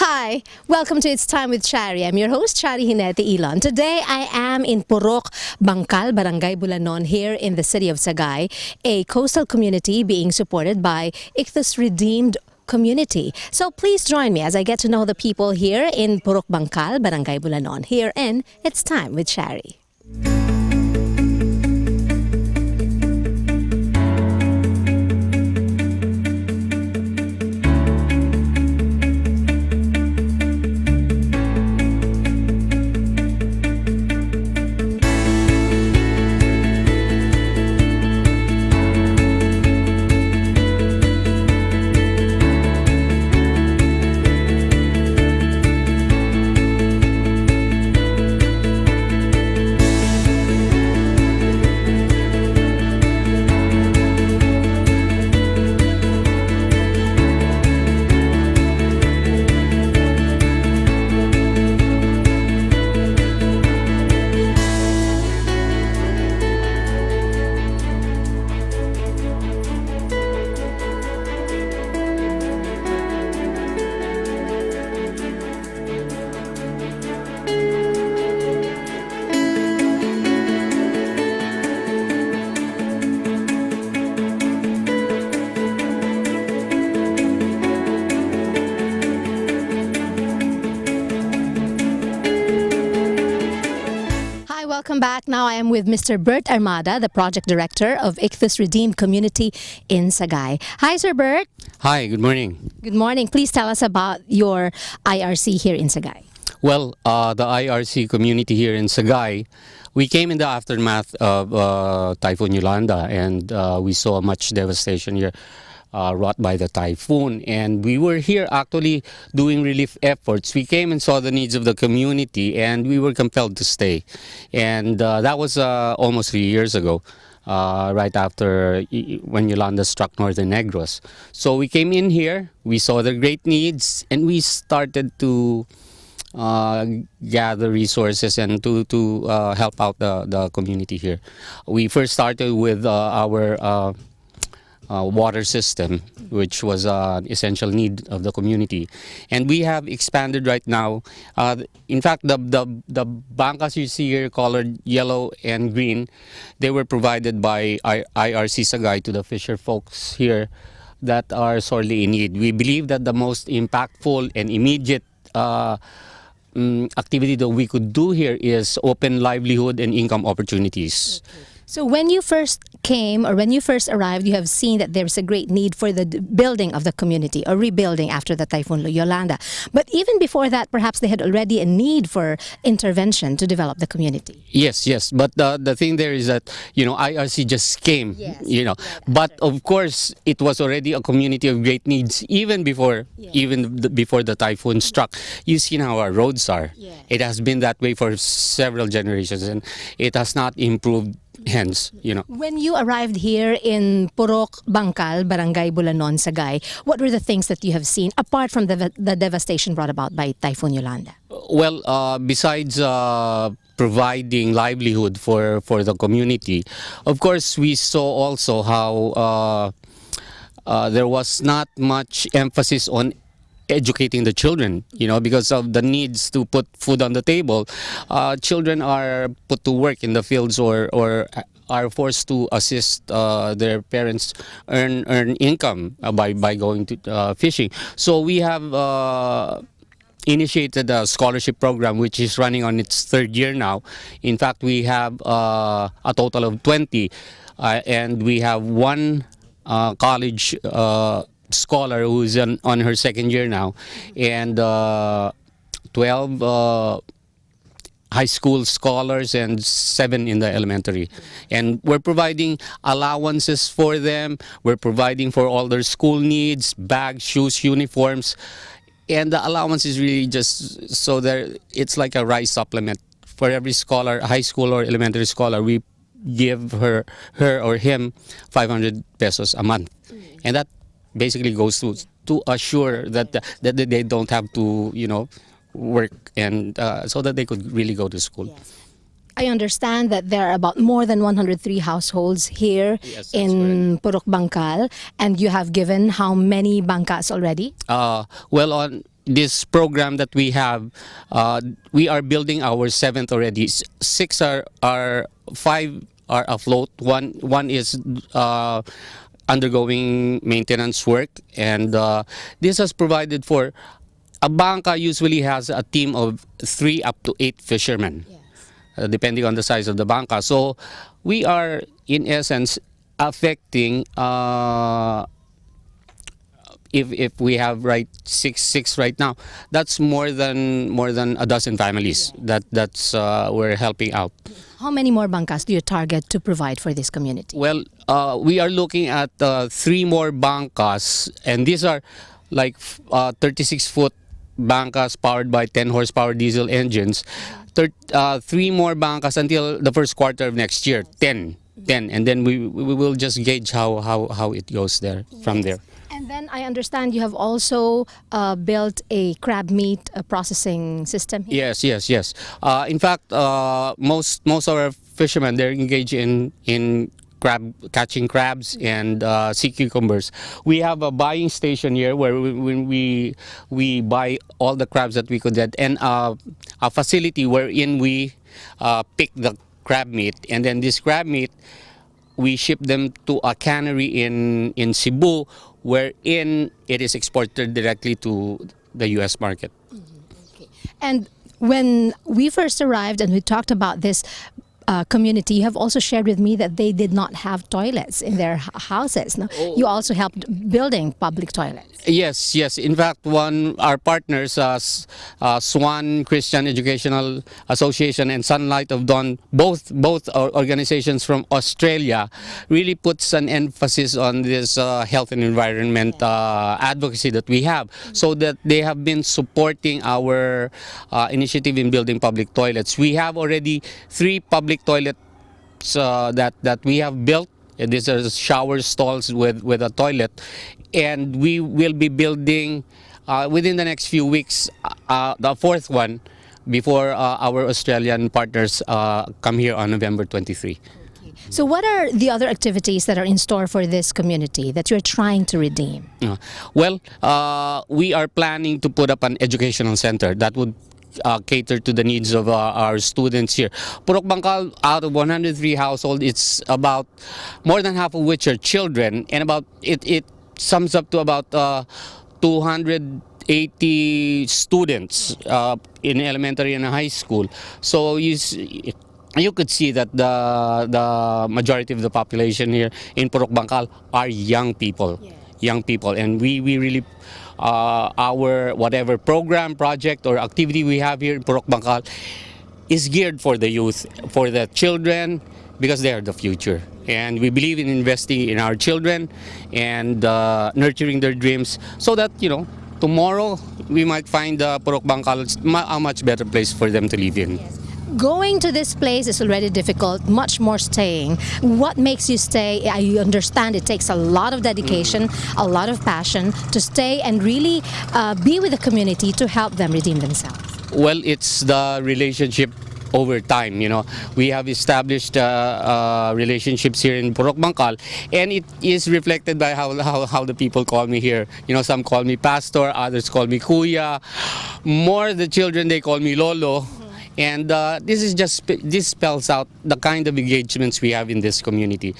Hi, welcome to It's Time with Chari. I'm your host, Chari Elon. Today I am in Purok, Bangkal, Barangay Bulanon, here in the city of Sagay, a coastal community being supported by Ichthus Redeemed Community. So please join me as I get to know the people here in Purok, Bangkal, Barangay Bulanon, here in It's Time with Chari. Welcome back. Now I am with Mr. Bert Armada, the project director of Ichthus Redeemed Community in Sagay. Hi, Sir Bert. Hi, good morning. Good morning. Please tell us about your IRC here in Sagay. Well, the IRC community here in Sagay, we came in the aftermath of Typhoon Yolanda, and we saw much devastation here wrought by the typhoon, and we were here actually doing relief efforts. We came and saw the needs of the community, and we were compelled to stay, and that was almost 3 years ago, right after when Yolanda struck Northern Negros. So we came in here, we saw the great needs, and we started to gather resources and to help out the community here. We first started with our water system, which was an essential need of the community, and we have expanded right now. In fact, the bancas you see here, colored yellow and green, they were provided by IRC Sagay to the fisher folks here that are sorely in need. We believe that the most impactful and immediate activity that we could do here is open livelihood and income opportunities. Okay. So when you first came, or when you first arrived, you have seen that there's a great need for the building of the community or rebuilding after the Typhoon Yolanda. But even before that, perhaps they had already a need for intervention to develop the community. Yes. But the thing there is that, IRC just came, Yes. But Right. of course, it was already a community of great needs even before, before the typhoon struck. You see how our roads are. Yes. It has been that way for several generations, and it has not improved. Hence, When you arrived here in Purok, Bangkal, Barangay Bulanon, Sagay, what were the things that you have seen apart from the devastation brought about by Typhoon Yolanda? Well, besides providing livelihood for the community, of course, we saw also how there was not much emphasis on educating the children, because of the needs to put food on the table. Children are put to work in the fields or are forced to assist their parents earn income by going to fishing. So we have initiated a scholarship program which is running on its third year now. In fact, we have a total of 20, and we have one college scholar who is on her second year now, and 12 high school scholars and 7 in the elementary. And we're providing allowances for them. We're providing for all their school needs, bags, shoes, uniforms. And the allowance is really just so that it's like a rice supplement. For every scholar, high school or elementary scholar, we give her or him 500 pesos a month. And that basically goes to assure that they don't have to work, and so that they could really go to school. Yes. I understand that there are about more than 103 households here in Purok, Bangkal, and you have given how many bangkas already? Well, this program that we are building our seventh already. Six are five are afloat. One is undergoing maintenance work, and this has provided for a banca usually has a team of 3 up to 8 fishermen, depending on the size of the banca. So we are, in essence, affecting. If we have six right now, that's more than a dozen families that's we're helping out. How many more bangkas do you target to provide for this community? Well, we are looking at 3 more bancas, and these are like 36-foot bancas powered by 10 horsepower diesel engines. 3 more bancas until the first quarter of next year. 10, and then we will just gauge how it goes there from there. And then I understand you have also built a crab meat processing system here. Yes. In fact, most of our fishermen, they're engaged in catching crabs and sea cucumbers. We have a buying station here where we buy all the crabs that we could get, and a facility wherein we pick the crab meat, and then this crab meat we ship them to a cannery in Cebu, wherein it is exported directly to the U.S. market. And when we first arrived and we talked about this community, you have also shared with me that they did not have toilets in their houses. No? You also helped building public toilets. Yes. In fact, our partners, Swan Christian Educational Association and Sunlight of Dawn, both organizations from Australia, really puts an emphasis on this health and environment advocacy that we have, so that they have been supporting our initiative in building public toilets. We have already 3 public toilets that we have built. These are shower stalls with a toilet, and we will be building within the next few weeks the 4th one before our Australian partners come here on November 23. So what are the other activities that are in store for this community that you're trying to redeem? Well, we are planning to put up an educational center that would cater to the needs of our students here. Purok Bangkal, out of 103 households, it's about more than half of which are children, and about it sums up to about 280 students in elementary and high school. So you could see that the majority of the population here in Purok Bangkal are young people. Young people, and we really our whatever program, project, or activity we have here in Purok Bangkal is geared for the youth, for the children, because they are the future. And we believe in investing in our children and nurturing their dreams, so that tomorrow we might find Purok Bangkal a much better place for them to live in. Going to this place is already difficult, much more staying. What makes you stay? I understand it takes a lot of dedication, a lot of passion to stay and really be with the community to help them redeem themselves. Well, it's the relationship over time. We have established relationships here in Purok Bangkal, and it is reflected by how the people call me here. Some call me pastor, others call me kuya. More the children, they call me lolo. And this spells out the kind of engagements we have in this community.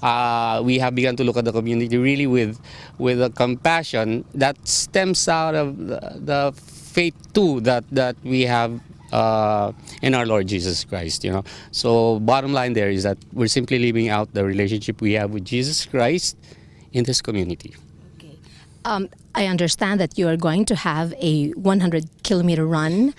We have begun to look at the community really with a compassion that stems out of the faith too that we have in our Lord Jesus Christ. So bottom line there is that we're simply living out the relationship we have with Jesus Christ in this community. I understand that you are going to have a 100-kilometer run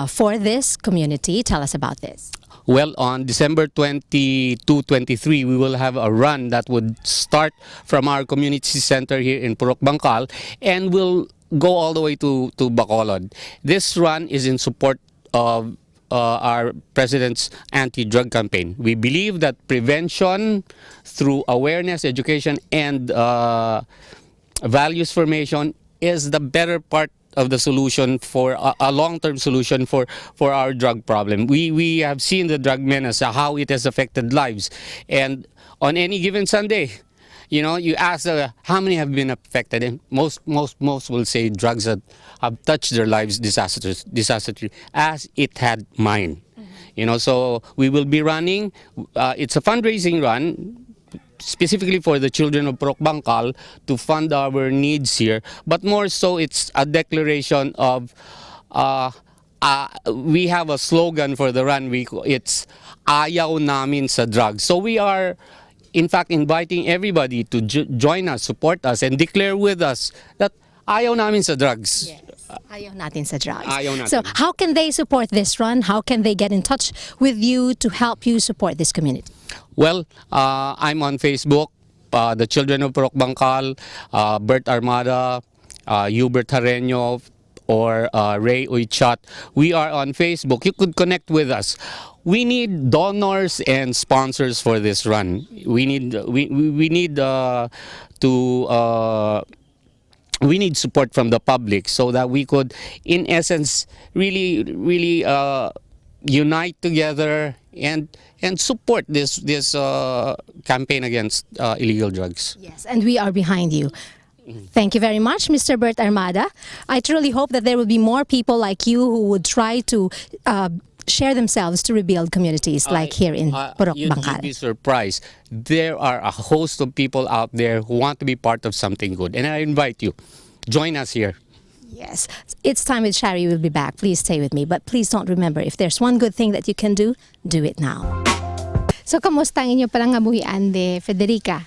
for this community. Tell us about this. Well, on December 22-23, we will have a run that would start from our community center here in Purok Bangkal and will go all the way to Bacolod. This run is in support of our president's anti-drug campaign. We believe that prevention through awareness, education, and values formation is the better part of the solution for a long-term solution for our drug problem. We have seen the drug menace, how it has affected lives, and on any given Sunday, You know, you ask how many have been affected, and most will say drugs that have touched their lives disastrously, as it had mine. You know, so we will be running. It's a fundraising run specifically for the children of Purok Bangkal to fund our needs here. But more so, it's a declaration of. We have a slogan for the run. It's ayaw namin sa drugs. So we are, in fact, inviting everybody to join us, support us, and declare with us that ayaw namin sa drugs. Yes. Ayaw natin sa drugs. Ayaw natin. So how can they support this run? How can they get in touch with you to help you support this community? Well, I'm on Facebook, the Children of Purok Bangkal, Bert Armada, Hubert Hareño, or Ray Uychat. We are on Facebook. You could connect with us. We need donors and sponsors for this run. We need we need support from the public so that we could, in essence, really unite together and support this campaign against illegal drugs. Yes, and we are behind you. Thank you very much, Mr. Bert Armada. I truly hope that there will be more people like you who would try to share themselves to rebuild communities like here in Purok You'd Bangkal. be surprised. There are a host of people out there who want to be part of something good, and I invite you, join us here. Yes, it's time with Chari. We'll be back. Please stay with me. But please don't remember, if there's one good thing that you can do it now. So, kamusta ang inyo palang abuhian de Federica?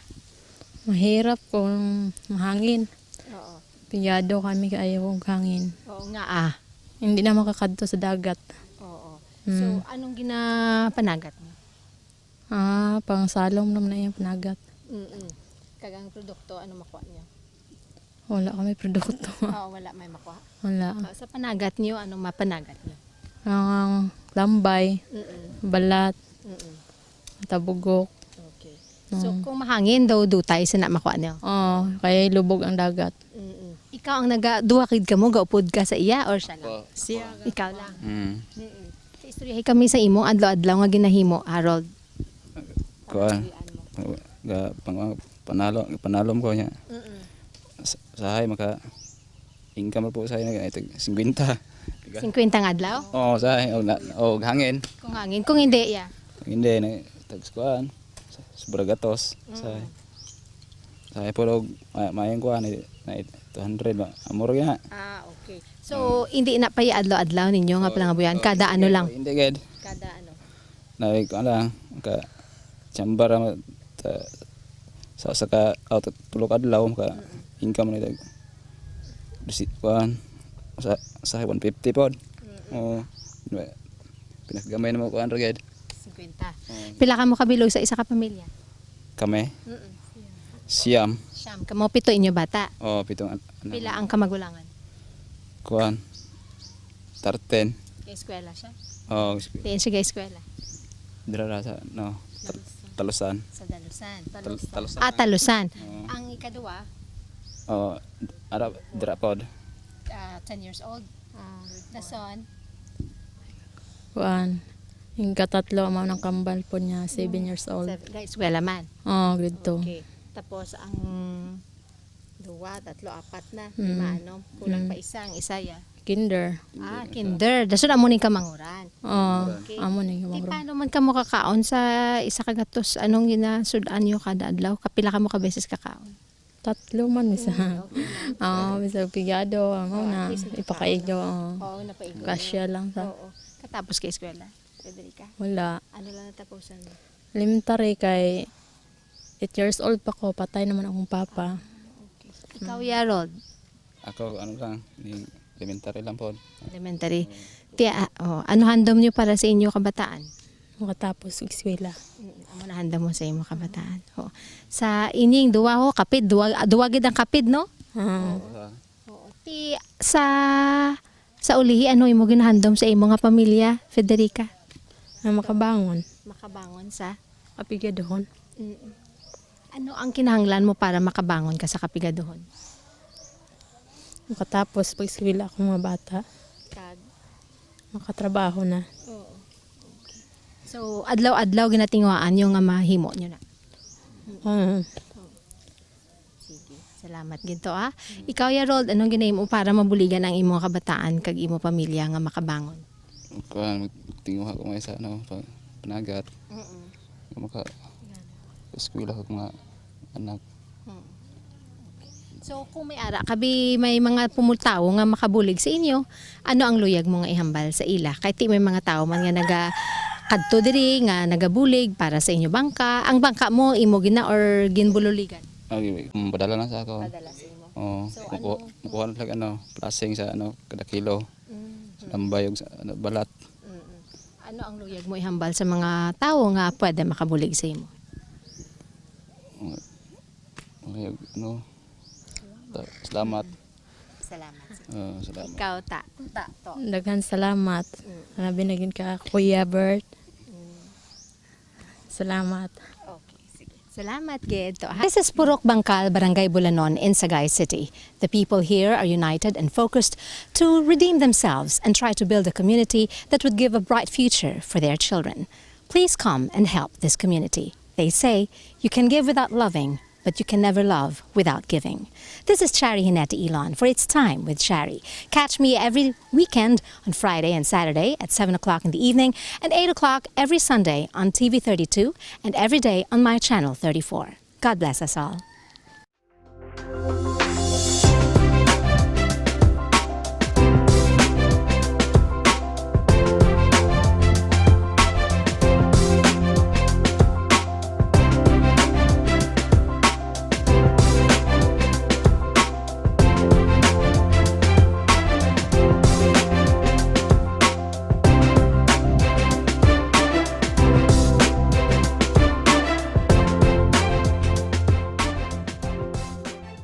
Mahirap kung mahangin. Oo. Piyado kami kaayaw kong hangin. Oo nga Hindi na makakadto sa dagat. Oo. So, anong ginapanagat mo? Pang salom naman na yung panagat. Kagang produkto, ano makuha niyo? Wala kami produkto. Oo, wala may makuha. Wala. Sa panagat niyo, anong mapanagat niyo? Ang lambay, balat, tabugok. Okay. So, kung mahangin daw dutay, sana makuha niyo? Kaya lubog ang dagat. Ikaw ang duwakid ka mo, gaupod ka sa iya or siya lang? Siya. Ikaw lang. Sa istoryahay kami sa imo, adlaw-adlaw nga ginahimo, Harold. Kuan panalom ko niya. Sahay maka income po sa ina ito 50. 50 nga adlaw? Oh, sahay og hangin. Kung hangin, kung hindi, ya. Hindi na tags kuan. Sobragatos. Sahay po og mayang kuan na 200 ba. Amor ya. Okay. So, hindi na pa adlaw-adlaw ninyo nga palang abuyan, kada ano lang? Hindi gid. Kada ano? Na ko lang ka chambar sa ka out tulok adlaw ka income na disit kuan sa 150 pod. Pinaggamay na mo kuan ra gid. 50. Pila ka mo kabilog sa isa ka pamilya? Kami. Siyam. Siyam. Kamo pito inyo bata. Pitong Pila ang kamagulangan? kuan 13. Kay eskwela siya? Diyan siya kay eskwela? Dira sa Talusan. Sa Dalusan. Talusan. Talusan. Ang ikaduwa? Ara dira pod. 10 years old. The son? Kuan. Yung katatlo mo ng kambal po niya, 7 years old. Kay eskwela man? Grade 2. Okay. Tapos ang duwa, tatlo, apat na. Lima, ano? Kulang pa isang, ya. Kinder. Kinder. Daso na mo ni kamanguran. Okay. Amo ni Di mo. paano man ka mo kakaon sa isa kagatos? Anong ginasudan nyo kada adlaw? Kapila ka mo ka beses kakaon? 3 man bisa. Bisa pigado, na ipakaigo. Oo, napaigo. Kasya lang sa. Oo. Katapos kay eskwela, Federica? Wala. Ano lang natapusan mo? Elementary kay 8 years old pa ko, patay naman akong papa. Ikaw, Harold? Ako ano lang, ni elementary lang pod. Elementary. Ano handom nyo para sa inyo kabataan? Makatapos eskwela. Ano na handom mo sa inyo kabataan? Sa inyong duwa ho, kapid, duwagid ang kapid, no? Ti sa ulihi, ano imo ginahandom sa imo nga pamilya, Federica? Makabangon. Makabangon sa? Kapigadohon. Ano ang kinahanglan mo para makabangon ka sa kapigadohon? Makatapos pag eskwela akong mga bata. Makatrabaho na. Oo. Okay. So, adlaw-adlaw ginatingwaan yung nga mahimo nyo na? Salamat ginto Ikaw Yarold, anong ginaim mo para mabuligan ang imong kabataan kag imo pamilya nga makabangon? Kuan tinguha ko may sa ano panagat. Maka eskwela ko mga anak. So kung may ara kabi may mga pumultawo nga makabulig sa inyo, ano ang luyag mo nga ihambal sa ila? Kahit di may mga tao man nga naga kadto diri nga nagabulig para sa inyo bangka. Ang bangka mo imo gina or ginbululigan? Padala na sa ako. Padala sa imo. Oh, So, mukuha na lang plasing sa kada kilo. Lambayog sa balat. Ano ang luyag mo ihambal sa mga tao nga pwede makabulig sa imo? Salamat. Salamat. Salamat. Ikaw to. Daghan salamat. Na binigyan ka Kuya Bert. Salamat. Okay, sige. Salamat, Gid. This is Purok Bangkal, Barangay Bulanon in Sagay City. The people here are united and focused to redeem themselves and try to build a community that would give a bright future for their children. Please come and help this community. They say you can give without loving, but you can never love without giving. This is Chari Elon for It's Time with Chari. Catch me every weekend on Friday and Saturday at 7 o'clock in the evening and 8 o'clock every Sunday on TV 32 and every day on my channel 34. God bless us all.